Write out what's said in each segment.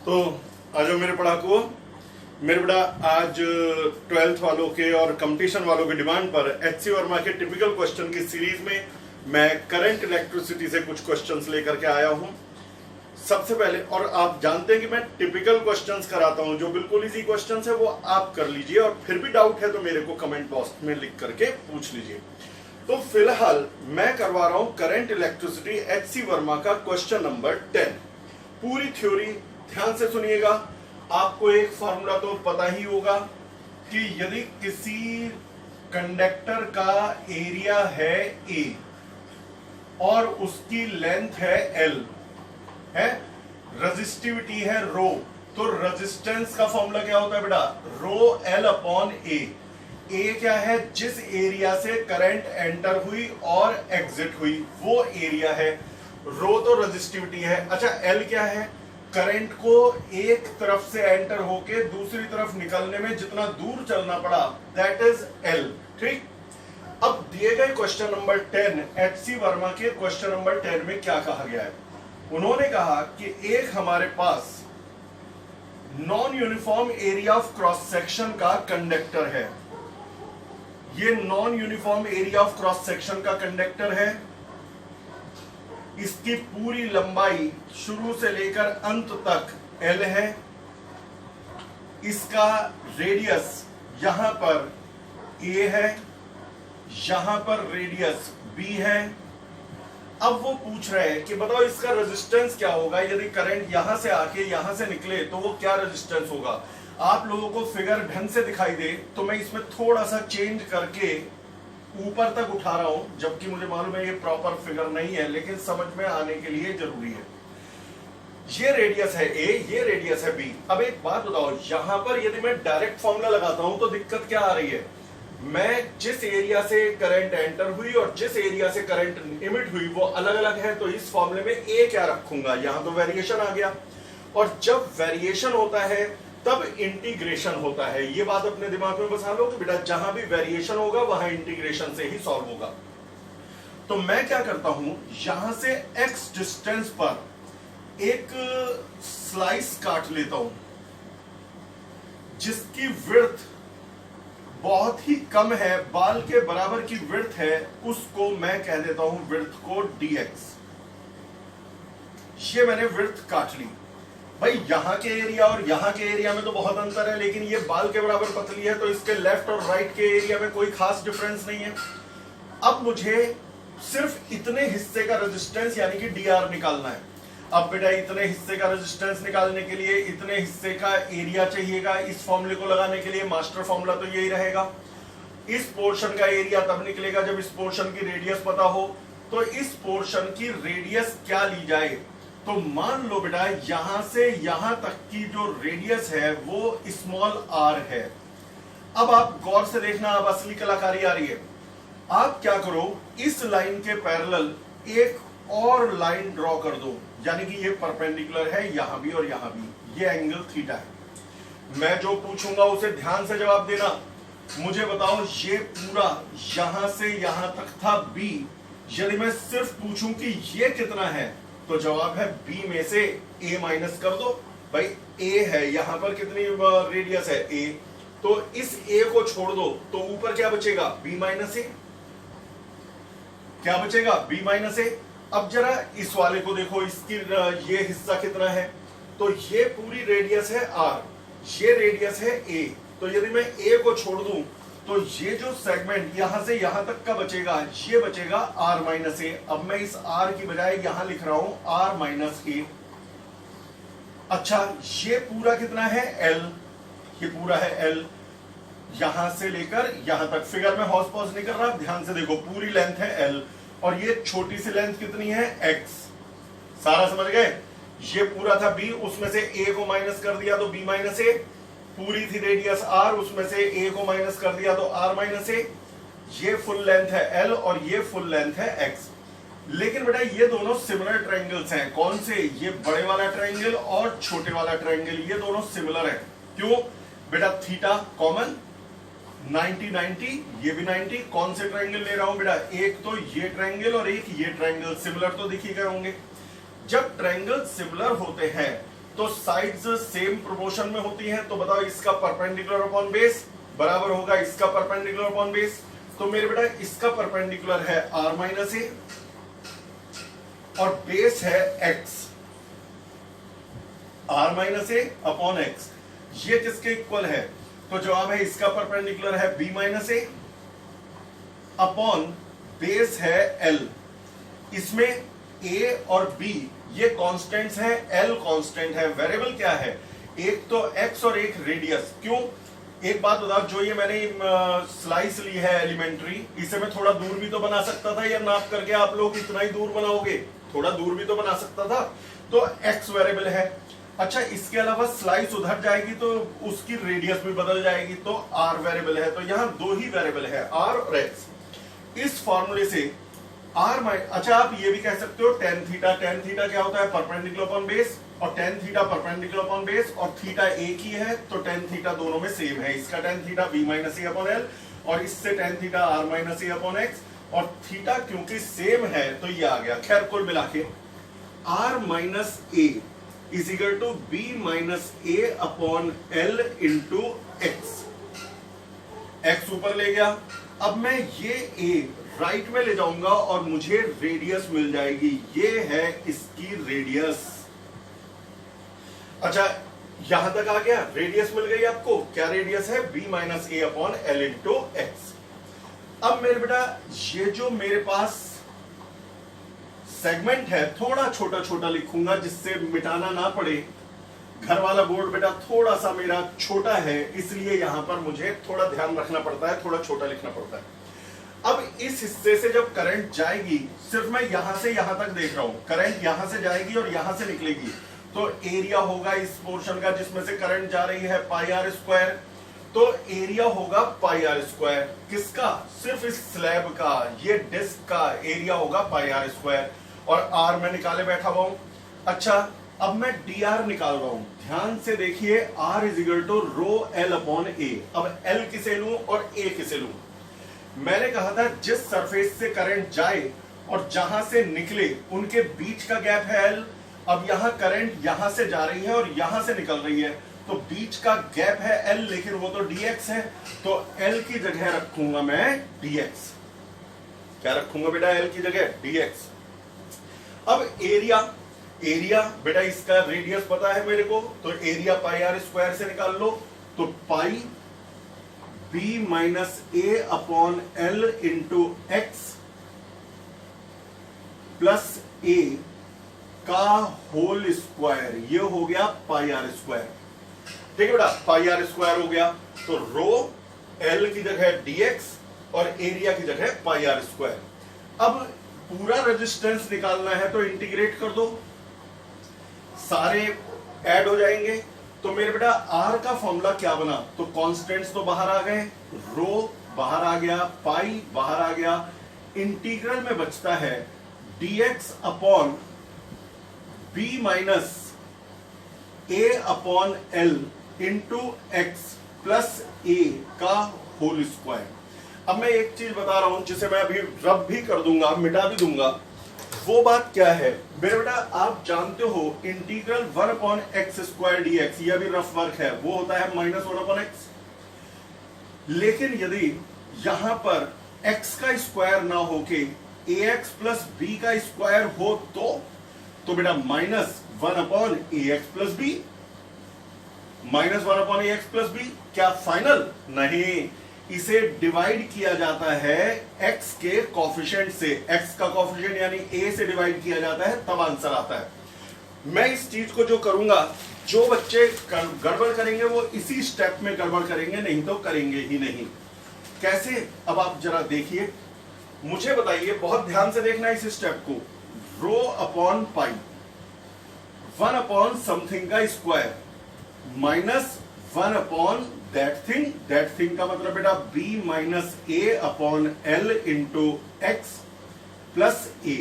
तो आ जाओ मेरे पढ़ाकू। मेरे बेटा आज 12th वालों के और कंपटीशन वालों की डिमांड पर एचसी वर्मा के टिपिकल क्वेश्चन की सीरीज में मैं करंट इलेक्ट्रिसिटी से कुछ क्वेश्चंस लेकर के आया हूं। सबसे पहले, और आप जानते हैं कि मैं टिपिकल क्वेश्चंस कराता हूं, जो बिल्कुल इजी क्वेश्चंस है वो आप कर लीजिए, और फिर भी डाउट है तो मेरे को कमेंट बॉक्स में लिख करके पूछ लीजिए। तो फिलहाल मैं करवा रहा हूं करंट इलेक्ट्रिसिटी एचसी वर्मा का क्वेश्चन नंबर 10। पूरी थ्योरी ध्यान से सुनिएगा। आपको एक फॉर्मूला तो पता ही होगा कि यदि किसी कंडक्टर का एरिया है A और उसकी लेंथ है L है, रेजिस्टिविटी है रो, तो रेजिस्टेंस का फॉर्मूला क्या होता है बेटा? रो L अपॉन A। A क्या है? जिस एरिया से करंट एंटर हुई और एग्जिट हुई वो एरिया है। रो तो रेजिस्टिविटी है। अच्छा, L क्या है? करंट को एक तरफ से एंटर होके दूसरी तरफ निकलने में जितना दूर चलना पड़ा, दैट इज L। ठीक। अब दिए गए क्वेश्चन नंबर 10, एचसी वर्मा के क्वेश्चन नंबर 10 में क्या कहा गया है? उन्होंने कहा कि एक हमारे पास non uniform area of cross section का कंडक्टर है। ये non uniform area of cross section का कंडक्टर है। इसकी पूरी लंबाई शुरू से लेकर अंत तक L है। इसका रेडियस यहां पर A है, यहां पर रेडियस B है। अब वो पूछ रहे हैं कि बताओ इसका रेजिस्टेंस क्या होगा यदि करंट यहां से आके यहां से निकले, तो वो क्या रेजिस्टेंस होगा? आप लोगों को फिगर ढंग से दिखाई दे तो मैं इसमें थोड़ा सा चेंज करके ऊपर तक उठा रहा हूं, जबकि मुझे मालूम है ये प्रॉपर फिगर नहीं है, लेकिन समझ में आने के लिए जरूरी है। ये रेडियस है A, ये रेडियस है B। अब एक बात बताओ, यहां पर यदि मैं डायरेक्ट फॉर्मूला लगाता हूं तो दिक्कत क्या आ रही है? मैं जिस एरिया से करंट एंटर हुई और जिस एरिया से करंट इमिट हुई वो अलग अलग है, तो इस फॉर्मूले में A क्या रखूंगा? यहां तो वेरिएशन आ गया, और जब वेरिएशन होता है तब इंटीग्रेशन होता है। ये बात अपने दिमाग में बसा लो कि बेटा जहां भी वेरिएशन होगा वहां इंटीग्रेशन से ही सॉल्व होगा। तो मैं क्या करता हूं, यहां से x डिस्टेंस पर एक स्लाइस काट लेता हूं जिसकी विड्थ बहुत ही कम है, बाल के बराबर की विड्थ है, उसको मैं कह देता हूं विड्थ को dx। ये मैंने विड्थ काट ली। भाई यहां के एरिया और यहां के एरिया में तो बहुत अंतर है, लेकिन ये बाल के बराबर पतली है, तो इसके लेफ्ट और राइट के एरिया में कोई खास डिफरेंस नहीं है। अब मुझे सिर्फ इतने हिस्से का रेजिस्टेंस यानी कि dr निकालना है। अब बेटा इतने हिस्से का रेजिस्टेंस निकालने के लिए इतने हिस्से का एरिया चाहिएगा। इस फॉर्मूले को लगाने के लिए मास्टर फॉर्मूला तो यही रहेगा। इस पोर्शन का एरिया तब निकलेगा जब इस पोर्शन की रेडियस पता हो। तो इस पोर्शन की रेडियस क्या ली जाए? तो मान लो बेटा यहां से यहां तक की जो रेडियस है वो स्मॉल r है। अब आप गौर से देखना, अब असली कलाकारी आ रही है। आप क्या करो, इस लाइन के पैरेलल एक और लाइन ड्रॉ कर दो, यानी कि ये परपेंडिकुलर है यहां भी और यहां भी, ये एंगल थीटा है। मैं जो पूछूंगा उसे ध्यान से जवाब देना। मुझे बताओ ये पूरा यहां से यहां तक था B, यदि मैं सिर्फ पूछूं कि ये कितना है, तो जवाब है B में से A माइनस कर दो। भाई A है, यहां पर कितनी रेडियस है A, तो इस A को छोड़ दो तो ऊपर क्या बचेगा? B minus A। क्या बचेगा? B minus A। अब जरा इस वाले को देखो, इसकी ये हिस्सा कितना है? तो ये पूरी रेडियस है R, ये रेडियस है A। तो यदि मैं A को छोड़ दूं तो ये जो सेगमेंट यहां से यहां तक का बचेगा, ये बचेगा R माइनस A। अब मैं इस R की बजाय यहां लिख रहा हूं R माइनस A। अच्छा, ये पूरा कितना है? L। ये पूरा है L, यहां से लेकर यहां तक। फिगर में हॉस पॉज नहीं कर रहा, ध्यान से देखो, पूरी लेंथ है L और ये छोटी सी लेंथ कितनी है? X। सारा समझ गए? ये पूरा था B, उसमें से A को माइनस कर दिया तो B माइनस A। पूरी थी रेडियस R, उसमें से A को माइनस कर दिया तो R माइनस A। ये फुल लेंथ है L और ये फुल लेंथ है X। लेकिन बेटा ये दोनों सिमिलर ट्रायंगल्स हैं। कौन से? ये बड़े वाला ट्रायंगल और छोटे वाला ट्रायंगल, ये दोनों सिमिलर हैं। क्यों? बेटा थीटा कॉमन, 90 90, ये भी 90। कौन से ट्रायंगल ले रहा हूं बेटा? एक तो ये ट्रायंगल और एक ये ट्रायंगल, सिमिलर तो दिख ही गए होंगे। जब ट्रायंगल सिमिलर होते हैं तो साइड्स सेम प्रोपोर्शन में होती हैं, तो बताओ इसका परपेंडिकुलर अपॉन बेस बराबर होगा इसका परपेंडिकुलर अपॉन बेस। तो मेरे बेटा इसका परपेंडिकुलर है r माइनस ए और बेस है x, r minus A upon x. ये किसके इक्वल है? तो जवाब है इसका परपेंडिकुलर है b minus A upon base है l। इसमें a और b ये कांस्टेंट्स हैं, l कांस्टेंट है, वेरिएबल क्या है? एक तो x और एक रेडियस। क्यों? एक बात बता, जो ये मैंने स्लाइस ली है एलिमेंट्री, इसे मैं थोड़ा दूर भी तो बना सकता था, या नाप करके आप लोग इतना ही दूर बनाओगे? थोड़ा दूर भी तो बना सकता था। तो x वेरिएबल है। अच्छा, इसके अलावा स्लाइस उधर जाएगी तो उसकी रेडियस भी बदल जाएगी, तो r वेरिएबल है। तो यहां दो ही वेरिएबल है, r और x। इस फॉर्मूले से r माइनस, अच्छा आप ये भी कह सकते हो टेन थीटा। टेन थीटा क्या होता है? परपेंडिकुलर अपॉन बेस, और tan theta perpendicular upon base, और थीटा एक ही है, तो टेन थीटा दोनों में सेम है। इसका tan theta b minus A upon L और इससे tan theta r minus A upon x, और थीटा क्योंकि सेम है तो ये आ गया। खैर कुल मिला के r minus A is equal to b minus A upon L into X. X ऊपर ले गया, अब मैं ये a राइट में ले जाऊंगा और मुझे रेडियस मिल जाएगी। ये है इसकी रेडियस। अच्छा, यहां तक आ गया, रेडियस मिल गई आपको। क्या रेडियस है? b minus A upon L into x. अब मेरे बेटा ये जो मेरे पास सेगमेंट है, थोड़ा छोटा छोटा लिखूंगा जिससे मिटाना ना पड़े। घर वाला बोर्ड बेटा थोड़ा सा मेरा छोटा है, इसलिए यहां पर मुझे थोड़ा ध्यान रखना पड़ता है, थोड़ा छोटा लिखना पड़ता है। अब इस हिस्से से जब करंट जाएगी, सिर्फ मैं यहां से यहां तक देख रहा हूं, करंट यहां से जाएगी और यहां से निकलेगी, तो एरिया होगा इस पोर्शन का जिसमें से करंट जा रही है पाई आर स्क्वायर। तो एरिया होगा पाई आर स्क्वायर। किसका? सिर्फ इस स्लैब का, ये डिस्क का एरिया होगा पाई आर स्क्वायर, और आर में निकाले बैठा हुआ हूं। अच्छा, अब मैं डी आर निकाल रहा हूं, ध्यान से देखिए। R is equal to rho L upon A. अब एल किसे लूं और ए किसे लूं? मैंने कहा था जिस सरफेस से करंट जाए और जहां से निकले उनके बीच का गैप है एल। अब यहां करंट यहां से जा रही है और यहां से निकल रही है, तो बीच का गैप है एल, लेकिन वो तो dx है, तो एल की जगह रखूंगा मैं dx। क्या रखूंगा बेटा? एल की जगह dx। अब एरिया, एरिया बेटा इसका रेडियस पता है मेरे को, तो एरिया पाई आर स्क्वायर से निकाल लो। तो pi b minus A upon L into X plus A का होल स्क्वायर, ये हो गया पाई आर स्क्वायर। ठीक है बेटा, पाई आर स्क्वायर हो गया। तो रो एल की जगह dx और एरिया की जगह पाई आर स्क्वायर। अब पूरा रेजिस्टेंस निकालना है तो इंटीग्रेट कर दो, सारे ऐड हो जाएंगे। तो मेरे बेटा आर का फॉर्मूला क्या बना? तो कांस्टेंट्स तो बाहर आ गए, रो बाहर आ गया, पाई बाहर आ गया, इंटीग्रल में बचता है dx upon b minus A upon L into X plus A का होल स्क्वायर। अब मैं एक चीज बता रहा हूं जिसे मैं अभी रब भी कर दूंगा, मिटा भी दूंगा। वो बात क्या है मेरे बेटा? आप जानते हो integral 1 upon X square D x, यह भी रफ वर्क है, वो होता है माइनस 1 अपॉन एक्स। लेकिन यदि यहां पर x का स्क्वायर ना होके ax प्लस b का स्क्वायर हो तो बेटा minus 1 upon ax plus b, minus 1 upon ax plus b। क्या फाइनल? नहीं, इसे डिवाइड किया जाता है x के कोफिशिएंट से। x का कोफिशिएंट यानी a से डिवाइड किया जाता है, तब आंसर आता है। मैं इस चीज को जो करूंगा, जो बच्चे गड़बड़ करेंगे वो इसी स्टेप में गड़बड़ करेंगे, नहीं तो करेंगे ही नहीं। कैसे? अब आप जरा देखिए, मुझे बताइए, बहुत ध्यान से देखना इस स्टेप को। Rho upon pi 1 upon something का square minus 1 upon that thing का मतलब बेटा b minus A upon L into X plus A.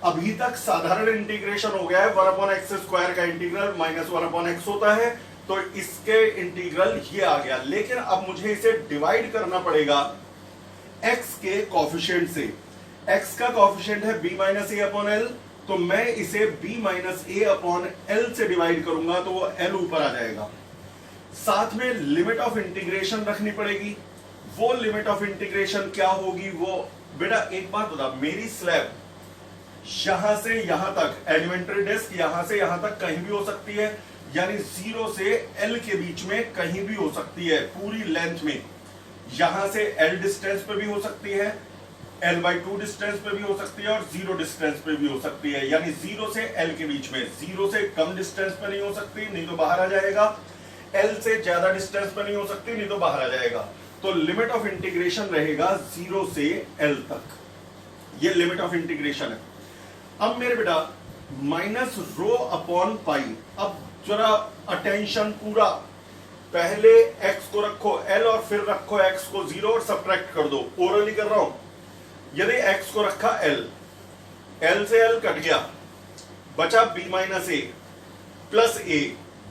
अभी तक साधारण इंटीग्रेशन हो गया है, 1 अपॉन एक्स स्क्वायर का इंटीग्रल माइनस 1 अपॉन एक्स होता है, तो इसके इंटीग्रल ये आ गया। लेकिन अब मुझे इसे डिवाइड करना पड़ेगा x के कोफिशिएंट से। x का कोफिशिएंट है b minus A upon L तो मैं इसे b minus A upon L से डिवाइड करूंगा तो वो l ऊपर आ जाएगा। साथ में लिमिट ऑफ इंटीग्रेशन रखनी पड़ेगी। वो लिमिट ऑफ इंटीग्रेशन क्या होगी? वो बेटा एक बात बता, मेरी स्लैब यहां से यहां तक, एलिमेंट्री डिस्क यहां से यहां तक कहीं भी हो सकती है, यानी 0 से L के बीच में कहीं भी हो सकती है पूरी लेंथ में। यहां से L डिस्टेंस पे भी हो सकती है, L/2 डिस्टेंस पे भी हो सकती है और 0 डिस्टेंस पे भी हो सकती है, यानी 0 से L के बीच में। 0 से कम डिस्टेंस पे नहीं हो सकती, नहीं तो बाहर आ जाएगा। L से ज्यादा डिस्टेंस पे नहीं हो सकती, नहीं तो बाहर आ जाएगा। तो लिमिट ऑफ इंटीग्रेशन रहेगा 0 से L तक, ये लिमिट ऑफ इंटीग्रेशन है। अब मेरे बेटा माइनस रो अपॉन पाई, अब जरा अटेंशन पूरा, पहले x को रखो L और फिर रखो x को 0 और सब्ट्रैक्ट कर दो। ओरली कर रहा हूं। यदि x को रखा L से L कट गया, बचा b माइनस ए प्लस ए,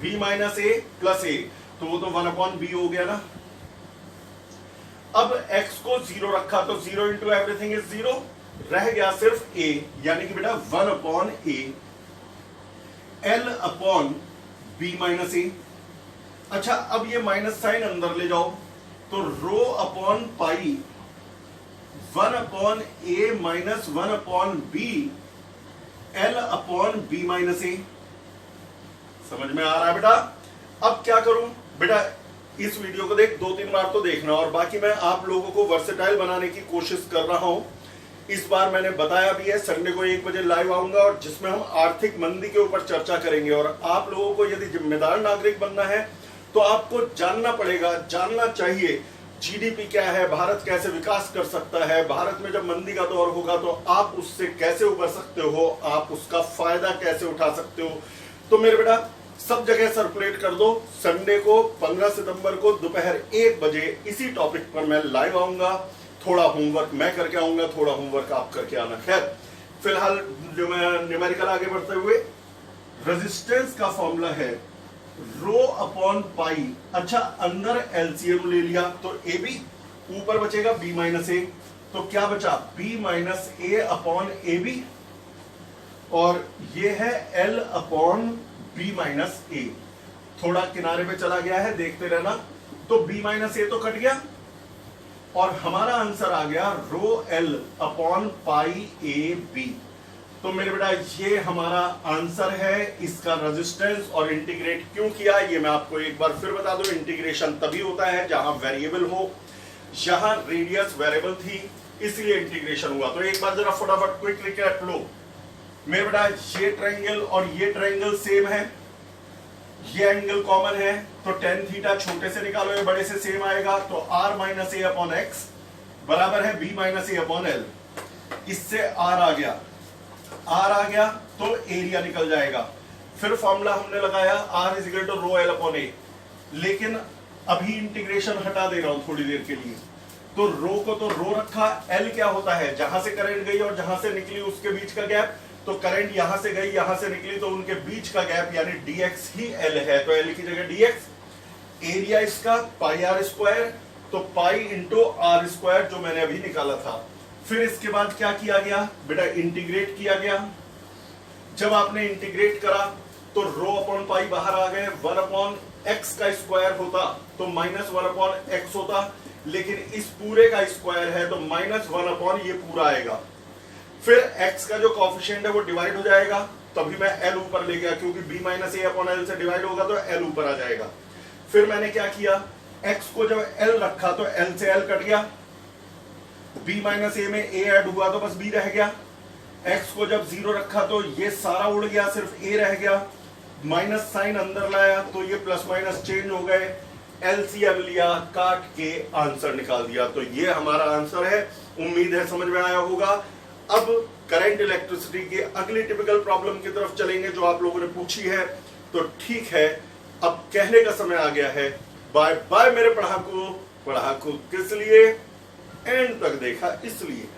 b माइनस ए प्लस ए, तो वो तो 1 अपॉन बी हो गया ना। अब x को 0 रखा तो 0 इंटू एवरीथिंग इज 0, रह गया सिर्फ a, यानी कि बेटा 1 upon A L upon b minus A. अच्छा, अब ये माइनस साइन अंदर ले जाओ तो rho upon pi 1 upon A minus 1 upon B L upon b minus A. समझ में आ रहा है बेटा? अब क्या करूं बेटा, इस वीडियो को देख 2-3 बार तो देखना, और बाकी मैं आप लोगों को वर्सेटाइल बनाने की कोशिश कर रहा हूं। इस बार मैंने बताया भी है, संडे को 1 बजे लाइव आऊंगा और जिसमें हम आर्थिक मंदी के ऊपर चर्चा करेंगे। और आप लोगों को यदि जिम्मेदार नागरिक बनना है तो आपको जानना पड़ेगा, जानना चाहिए जीडीपी क्या है, भारत कैसे विकास कर सकता है, भारत में जब मंदी का दौर होगा तो आप उससे कैसे उबर सकते हो, आप उसका फायदा कैसे उठा सकते हो। तो मेरे बेटा सब जगह सर्कुलेट कर दो। संडे को 15 सितंबर को दोपहर 1 बजे इसी टॉपिक पर मैं लाइव आऊंगा। थोड़ा होमवर्क मैं करके आऊंगा, थोड़ा होमवर्क आप करके आना। खैर, फिलहाल न्यूमेरिकल आगे बढ़ते हुए, रेजिस्टेंस का फॉर्मूला है रो अपॉन पाई। अच्छा, अंदर एलसीएम ले लिया तो ए बी, ऊपर बचेगा बी माइनस ए, तो क्या बचा? B minus A upon A B, और ये है L upon B minus A. थोड़ा किनारे पे चला गया है, देखते रहना। तो बी माइनस ए तो कट गया और हमारा आंसर आ गया rho L upon pi A B. तो मेरे बेटा ये हमारा आंसर है। इसका रेजिस्टेंस और इंटीग्रेट क्यों किया ये मैं आपको एक बार फिर बता दूं। इंटीग्रेशन तभी होता है जहां वेरिएबल हो, यहां रेडियस वेरिएबल थी इसलिए इंटीग्रेशन हुआ। तो एक बार जरा फटाफट क्विक रिकैप लो। मेरे बेटा ये ट्रायंगल और ये ट्रायंगल सेम है, ये एंगल कॉमन है, तो टेन थीटा छोटे से निकालो ये बड़े से सेम आएगा। तो R minus A upon X बराबर है B minus A upon L. इससे आर आ गया, आर आ गया तो एरिया निकल जाएगा। फिर फॉर्मूला हमने लगाया R is equal to rho L upon A, लेकिन अभी इंटीग्रेशन हटा दे रहा हूं थोड़ी देर के लिए। तो रो को तो रो रखा, एल क्या होता है? जहां से करंट गई और जहां से निकली उसके बीच का गैप। तो करंट यहां से गई यहां से निकली तो उनके बीच का गैप यानी dx ही L है, तो L की जगह dx। एरिया इसका पाई आर स्क्वायर, तो पाई इंटू आर स्क्वायर जो मैंने अभी निकाला था। फिर इसके बाद क्या किया गया बेटा? इंटीग्रेट किया गया। जब आपने इंटीग्रेट करा तो रो अपॉन पाई बाहर आ गए, 1 अपॉन एक्स का स्क्वायर होता तो माइनस 1 अपॉन एक्स होता, लेकिन इस पूरे का स्क्वायर है तो माइनस 1 अपॉन ये पूरा आएगा। फिर x का जो कॉफिशिएंट है वो डिवाइड हो जाएगा, तभी मैं l ऊपर ले गया क्योंकि b minus A upon L से डिवाइड होगा तो l ऊपर आ जाएगा। फिर मैंने क्या किया, x को जब l रखा तो l से l कट गया, b माइनस ए में a ऐड हुआ तो बस b रह गया। x को जब 0 रखा तो ये सारा उड़ गया, सिर्फ a रह गया। माइनस साइन अंदर लाया तो ये प्लस माइनस चेंज हो गए। एलसीएम लिया, काट के आंसर निकाल दिया। तो ये हमारा आंसर है। उम्मीद है समझ में आया होगा। अब करंट इलेक्ट्रिसिटी की अगली टिपिकल प्रॉब्लम की तरफ चलेंगे जो आप लोगों ने पूछी है। तो ठीक है, अब कहने का समय आ गया है। बाय बाय मेरे पढ़ाकू। पढ़ाकू किस लिए? एंड तक देखा इसलिए।